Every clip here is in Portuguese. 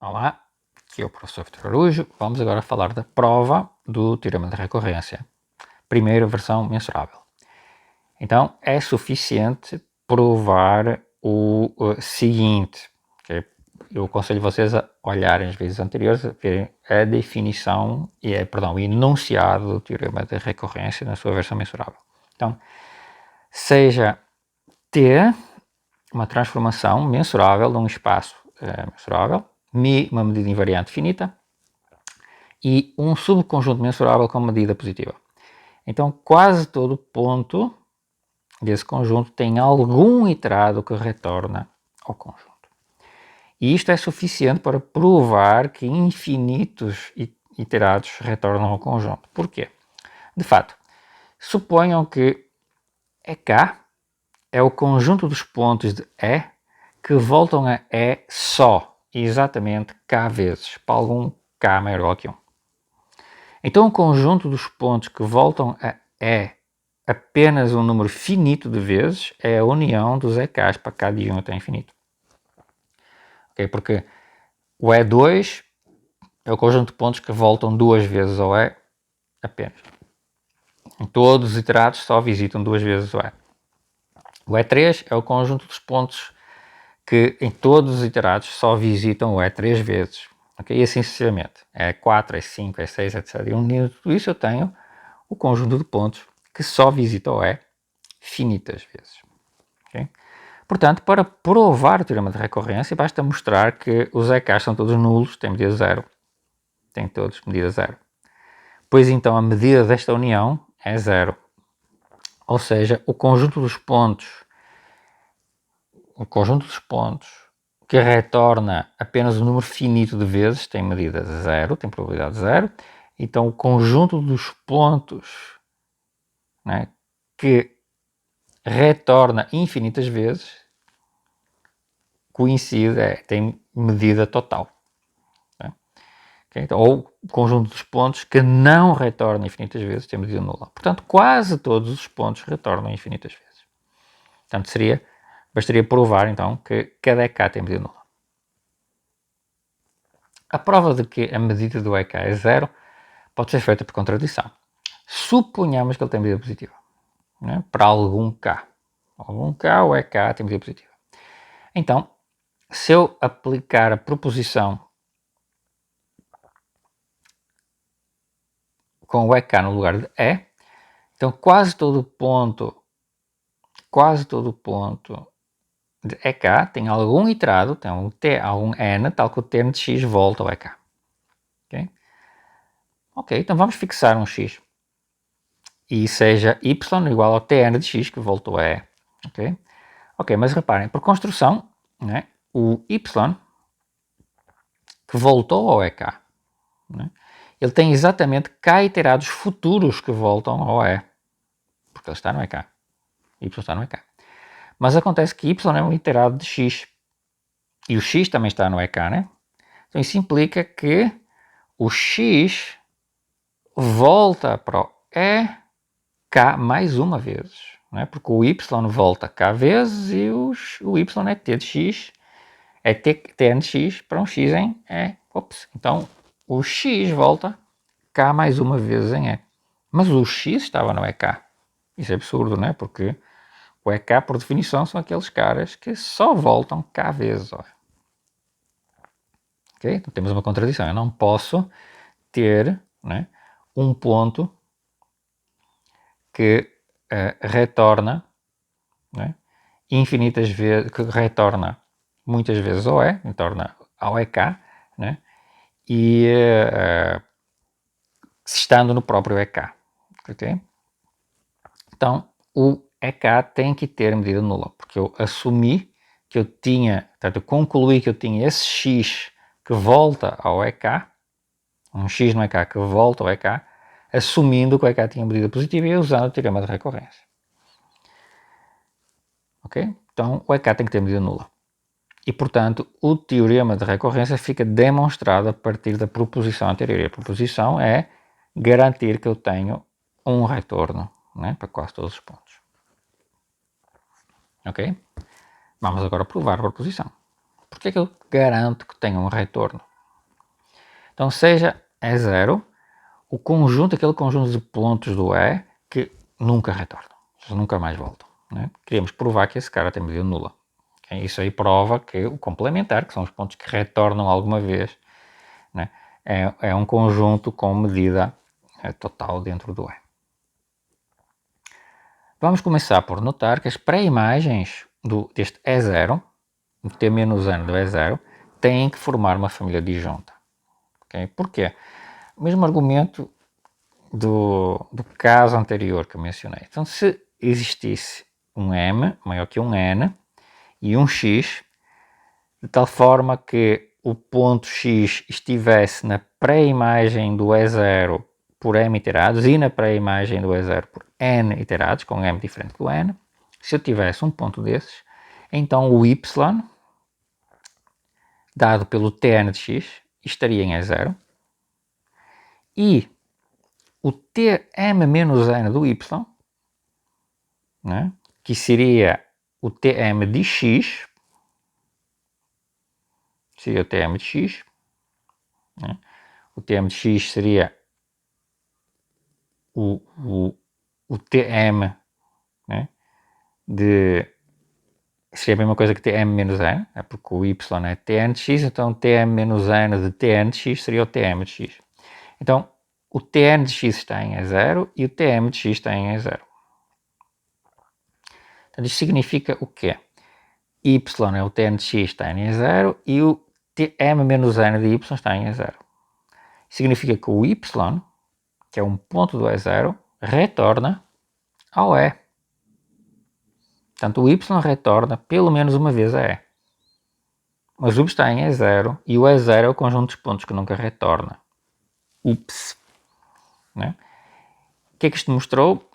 Olá, aqui é o professor Vitor Araújo. Vamos agora falar da prova do teorema de recorrência. Primeira versão mensurável. Então, é suficiente provar o seguinte. Okay? Eu aconselho vocês a olharem as vezes anteriores, a verem a definição, o enunciado do teorema de recorrência na sua versão mensurável. Então, seja T uma transformação mensurável de um espaço mensurável, uma medida invariante finita, e um subconjunto mensurável com medida positiva. Então, quase todo ponto desse conjunto tem algum iterado que retorna ao conjunto. E isto é suficiente para provar que infinitos iterados retornam ao conjunto. Porquê? De fato, suponham que EK é o conjunto dos pontos de E que voltam a E só, exatamente K vezes, para algum K maior que 1. Então o conjunto dos pontos que voltam a E apenas um número finito de vezes é a união dos EKs para K de 1 até infinito. Okay? Porque o E2 é o conjunto de pontos que voltam duas vezes ao E apenas. Em todos os iterados só visitam duas vezes o E. O E3 é o conjunto dos pontos que em todos os iterados só visitam o E três vezes. Okay? E assim sucessivamente. E4, E5, E6, etc. E unindo tudo isso eu tenho o conjunto de pontos que só visita o E finitas vezes. Okay? Portanto, para provar o teorema de recorrência, basta mostrar que os EKs são todos nulos, têm medida zero. Têm todos medida zero. Pois então a medida desta união é zero. Ou seja, o conjunto dos pontos que retorna apenas um número finito de vezes tem medida zero, tem probabilidade zero. Então o conjunto dos pontos, né, que retorna infinitas vezes coincide, tem medida total. Né? Okay? Então, ou o conjunto dos pontos que não retorna infinitas vezes tem medida nula. Portanto, quase todos os pontos retornam infinitas vezes. Portanto, bastaria provar então que cada EK tem medida nula. A prova de que a medida do EK é zero pode ser feita por contradição. Suponhamos que ele tem medida positiva, né? Para algum K. Algum K, o EK tem medida positiva. Então, se eu aplicar a proposição com o EK no lugar de E, então quase todo ponto de EK tem algum iterado, tem algum N, tal que o termo de X volta ao EK. Ok, então vamos fixar um X. E seja Y igual ao Tn de X, que voltou a E. Ok, mas reparem, por construção, né, o Y, que voltou ao EK, né, ele tem exatamente K iterados futuros que voltam ao E. Porque ele está no EK. Y está no EK. Mas acontece que Y é um iterado de X. E o X também está no EK, né? Então isso implica que o X volta para o EK mais uma vez. Né? Porque o Y volta K vezes e o Y é T de X. É Tn de X para um X em E. Então o X volta K mais uma vez em E. Mas o X estava no EK. Isso é absurdo, né? Porque o EK, por definição, são aqueles caras que só voltam K vezes. Ó. Okay? Então temos uma contradição. Eu não posso ter, né, um ponto que retorna, né, infinitas vezes, que retorna muitas vezes ao E, retorna ao EK, né, e estando no próprio EK. Okay? Então, o EK tem que ter medida nula, porque eu assumi que eu tinha, portanto, eu concluí que eu tinha esse X que volta ao EK, um X no EK que volta ao EK, assumindo que o EK tinha medida positiva e usando o teorema de recorrência. Ok? Então, o EK tem que ter medida nula. E, portanto, o teorema de recorrência fica demonstrado a partir da proposição anterior. E a proposição é garantir que eu tenho um retorno, né, para quase todos os pontos. Ok? Vamos agora provar a proposição. Por que é que eu garanto que tenho um retorno? Então, seja E zero, aquele conjunto de pontos do E que nunca retornam, nunca mais voltam. Né? Queríamos provar que esse cara tem medida nula. Okay? Isso aí prova que o complementar, que são os pontos que retornam alguma vez, né? é um conjunto com medida total dentro do E. Vamos começar por notar que as pré-imagens deste E0, do T-N do E0, têm que formar uma família disjunta. Okay? Porquê? O mesmo argumento do caso anterior que eu mencionei. Então, se existisse um M maior que um N e um X, de tal forma que o ponto X estivesse na pré-imagem do E0 por M iterados e na pré-imagem do E0 por N iterados, com M diferente do N, se eu tivesse um ponto desses, então o Y, dado pelo Tn de X, estaria em E0, e o Tm-N do Y, né, que seria o Tm de X, seria o Tm de X, né, o Tm de X seria o Tm, né, seria a mesma coisa que Tm menos N, é porque o Y é Tn de X, então Tm menos N de Tn de X seria o Tm de X. Então, o Tn de X está em E0 e o Tm de X está em E0. Então, isto significa o quê? Y é o Tn de X está em E0 e o Tm menos N de Y está em E0. Significa que o Y, que é um ponto do E0, retorna ao E. Portanto, o Y retorna pelo menos uma vez a E. Mas o está em E0 e o E0 é o conjunto dos pontos que nunca retorna. Ups! Né? O que é que isto mostrou?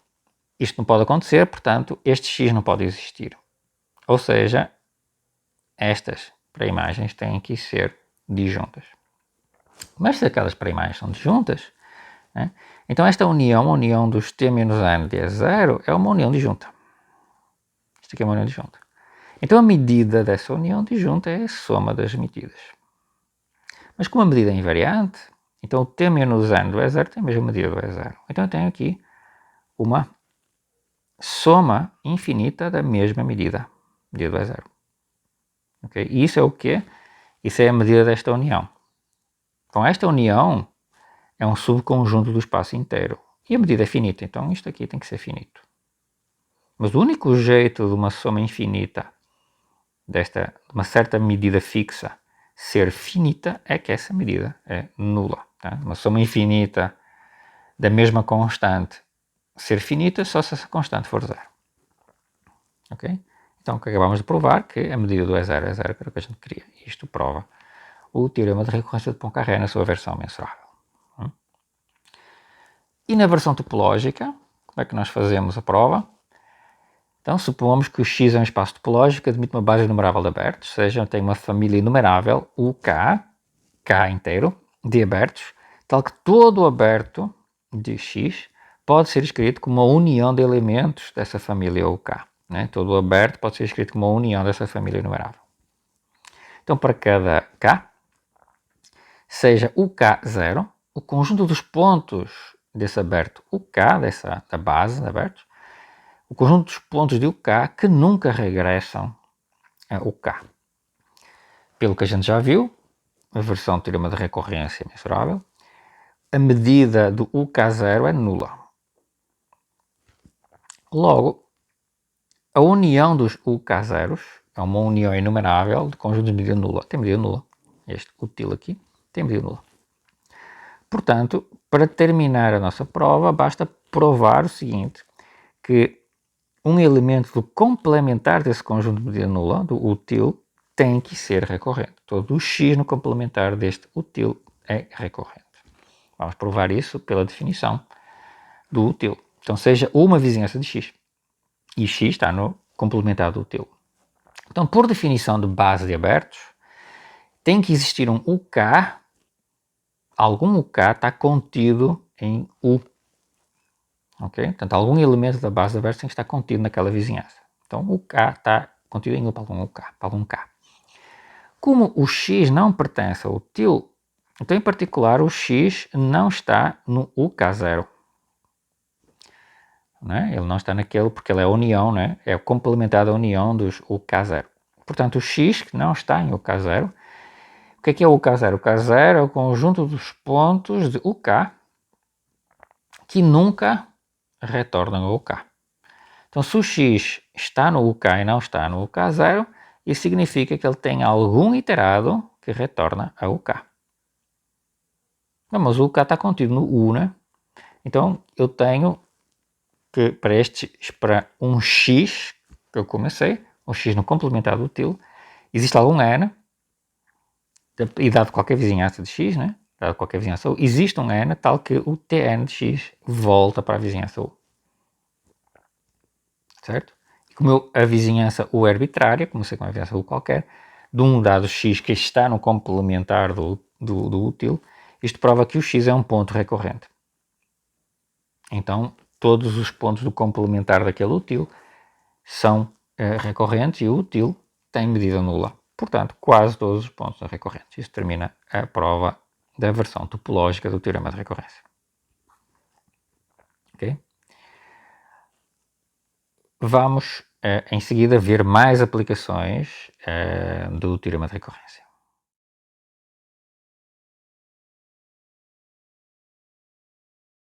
Isto não pode acontecer, portanto, este X não pode existir. Ou seja, estas pré-imagens têm que ser disjuntas. Mas se aquelas pré-imagens são disjuntas, né? Então esta união, a união dos T-N de E0, é uma união disjunta. Isto aqui é uma união disjunta. Então a medida dessa união disjunta é a soma das medidas. Mas como a medida é invariante, então o T-N do E0 tem a mesma medida do E0. Então eu tenho aqui uma soma infinita da mesma medida do E0. Okay? E isso é o quê? Isso é a medida desta união. Então esta união é um subconjunto do espaço inteiro. E a medida é finita, então isto aqui tem que ser finito. Mas o único jeito de uma soma infinita, de uma certa medida fixa, ser finita é que essa medida é nula. Tá? Uma soma infinita da mesma constante ser finita só se essa constante for zero. Ok? Então acabamos de provar que a medida do E0 é zero, que era o que a gente queria. Isto prova o teorema de recorrência de Poincaré na sua versão mensurável. E na versão topológica, como é que nós fazemos a prova? Então, supomos que o X é um espaço topológico que admite uma base numerável de abertos, ou seja, tem uma família numerável, UK, K inteiro, de abertos, tal que todo o aberto de X pode ser escrito como uma união de elementos dessa família UK. Né? Todo o aberto pode ser escrito como uma união dessa família numerável. Então, para cada K, seja o K0, o conjunto dos pontos desse aberto UK, da base de abertos, o conjunto dos pontos de UK que nunca regressam a UK. Pelo que a gente já viu, a versão do teorema de recorrência mensurável, a medida do UK0 é nula. Logo, a união dos UK0s é uma união enumerável de conjuntos de medida nula. Tem medida nula. Este útil aqui tem medida nula. Portanto, para terminar a nossa prova, basta provar o seguinte, que um elemento do complementar desse conjunto de medida nula, do útil, tem que ser recorrente. Todo o x no complementar deste útil é recorrente. Vamos provar isso pela definição do útil. Então, seja uma vizinhança de x. E x está no complementar do útil. Então, por definição de base de abertos, tem que existir um UK, algum UK está contido em U. Okay? Portanto, algum elemento da base de abertos tem que estar contido naquela vizinhança. Então, o K está contido em U para algum K. Como o X não pertence ao útil, Então, em particular, o x não está no UK0. Né? Ele não está naquele porque ele é a união, né? É o complementar da união dos UK0. Portanto, o x que não está em UK0. O que é o UK0? O UK0 é o conjunto dos pontos de UK que nunca retornam ao UK. Então, se o x está no UK e não está no UK0, isso significa que ele tem algum iterado que retorna a UK. Não, mas o UK está contido no U, né? Então, eu tenho que para um x que eu comecei, um x no complementar útil, existe algum n, e dado qualquer vizinhança de x, né? Dado qualquer vizinhança U, existe um n tal que o tn de x volta para a vizinhança U. Certo? E como a vizinhança U é arbitrária, comecei com uma vizinhança U qualquer, de um dado x que está no complementar do útil, isto prova que o x é um ponto recorrente. Então, todos os pontos do complementar daquele útil são recorrentes e o útil tem medida nula. Portanto, quase todos os pontos são recorrentes. Isso termina a prova da versão topológica do teorema de recorrência. Ok? Vamos, em seguida, ver mais aplicações do teorema de recorrência.